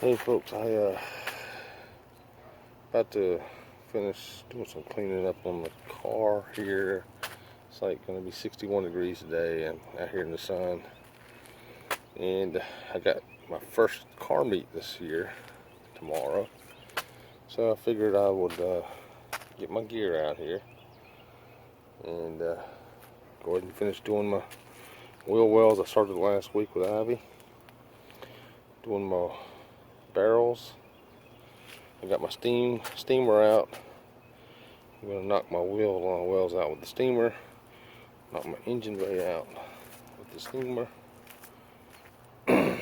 Hey folks, I about to finish doing some cleaning up on the car here. It's like going to be 61 degrees today and out here in the sun. And I got my first car meet this year tomorrow. So I figured I would get my gear out here and go ahead and finish doing my wheel wells. I started last week with Ivy, doing my barrels. I got my steamer out. I'm going to knock my wheel wells out with the steamer, knock my engine bay out with the steamer. And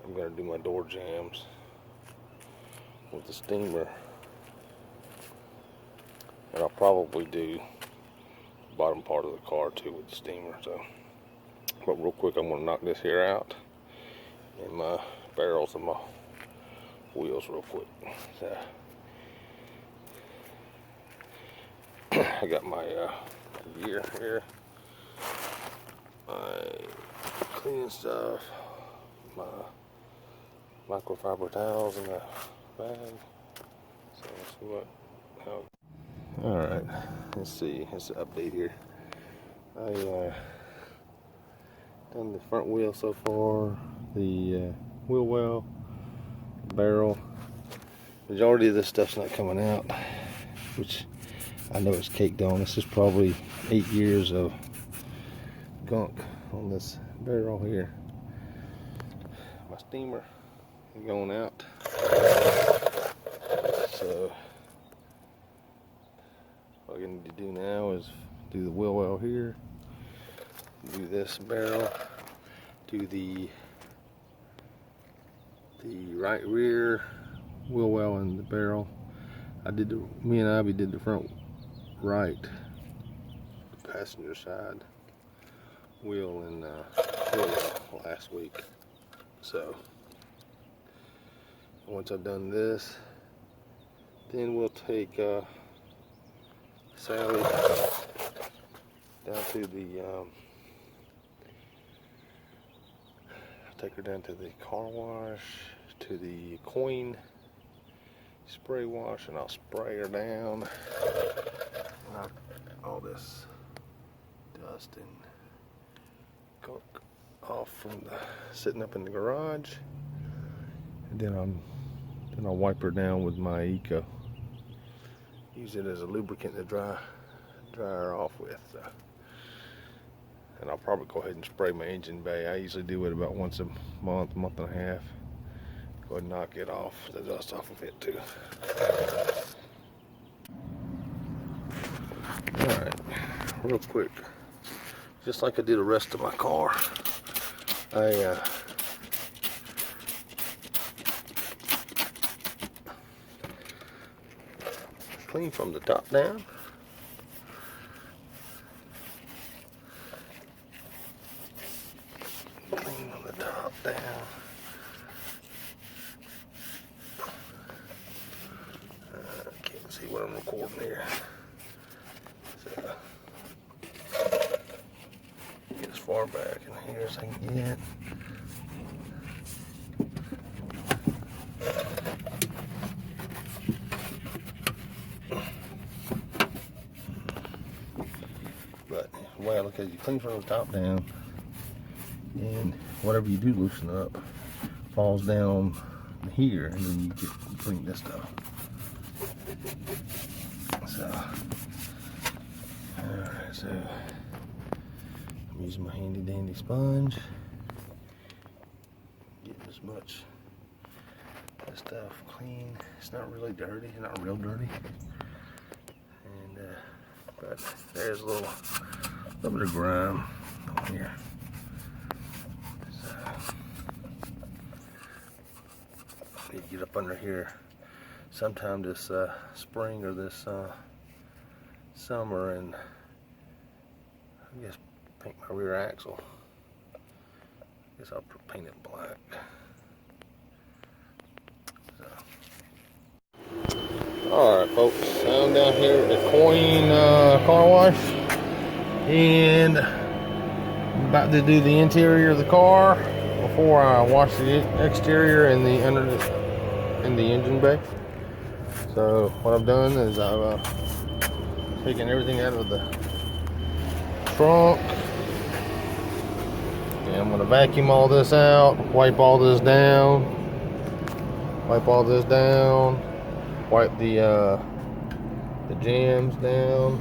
I'm going to do my door jambs with the steamer. And I'll probably do the bottom part of the car too with the steamer. But real quick, I'm going to knock this here out and my barrels and my wheels real quick. So, I got my gear here, my cleaning stuff, my microfiber towels in that bag. So let's see how. All right, let's see. Let's update here. I done the front wheel so far, the wheel well, barrel. Majority of this stuff's not coming out, which I know it's caked on. This is probably 8 years of gunk on this barrel here. My steamer is going out. So what I need to do now is do the wheel well here, do this barrel, do the right rear wheel well and the barrel. Me and Ivy did the front right passenger side wheel and wheel well last week. So once I've done this, then we'll take Sally down to the take her down to the car wash, to the coin spray wash, and I'll spray her down. Knock all this dust and gunk off from sitting up in the garage, and then I'll wipe her down with my Eco. Use it as a lubricant to dry her off with. And I'll probably go ahead and spray my engine bay. I usually do it about once a month and a half. Go ahead and knock it off, the dust off of it too. Alright, real quick, just like I did the rest of my car, I clean from the top down. Clean from the top down. Can't see what I'm recording here. So, get as far back in here as I can get. But the way I look at it, you clean from the top down, and whatever you do loosen up falls down here, and then you clean this stuff. So, alright, so I'm using my handy dandy sponge, getting as much of this stuff clean. It's not really dirty, it's not real dirty, and but there's a little bit of grime on here. So, I need to get up under here sometime this spring or this summer, and I guess paint my rear axle. I guess I'll paint it black. So. Alright folks, I'm down here at the Coin car wash, and about to do the interior of the car before I wash the exterior and the in the engine bay. So what I've done is I've taken everything out of the trunk, and I'm going to vacuum all this out, wipe all this down, wipe the jams down.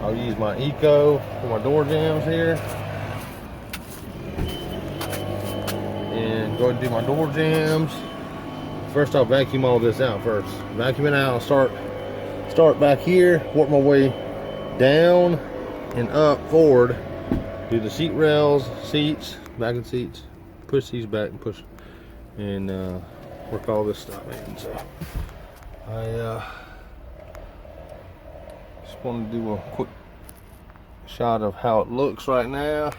I'll use my Eco for my door jams here, and go ahead and do my door jams. First, I'll vacuum all this out first. Vacuum it out. I'll start back here, work my way down and up forward. Do the seat rails, seats, back of seats. Push these back and push, and work all this stuff in. So I just want to do a quick shot of how it looks right now,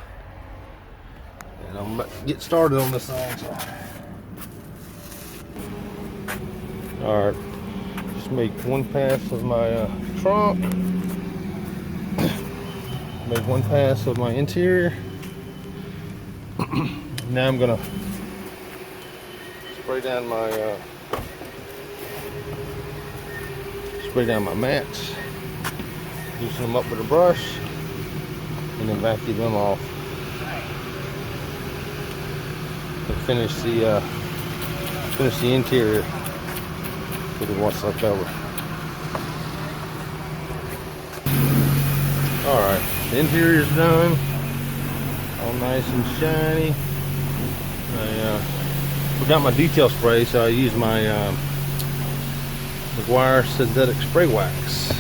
and I'm about to get started on this thing. So. All right, just make one pass of my trunk, make one pass of my interior. Now I'm gonna spray down my mats, loosen them up with a brush, and then vacuum them off and finish the interior with what's left over. Alright, the interior's done, all nice and shiny. I forgot my detail spray, so I used my Meguiar synthetic spray wax.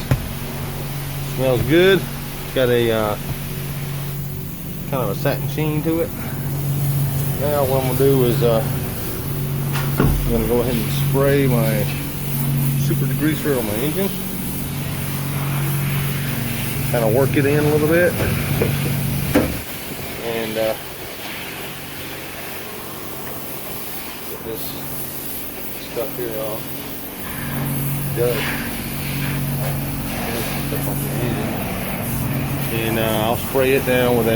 Smells good. It's got a kind of a satin sheen to it. Now what I'm gonna do is I'm gonna go ahead and spray my super degreaser on my engine. Kind of work it in a little bit, and get this stuff here off. And I'll spray it down with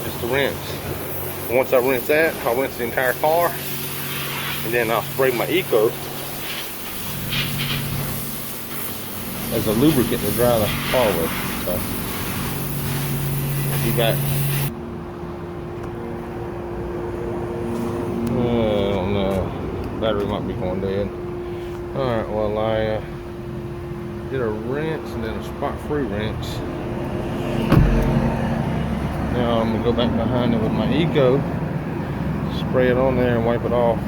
just a rinse. And once I rinse that, I'll rinse the entire car, and then I'll spray my Eco as a lubricant to dry the car with. So you got, I don't know, battery might be going dead. Alright, well I did a rinse and then a spot-free rinse. Now I'm gonna go back behind it with my Eco, spray it on there and wipe it off.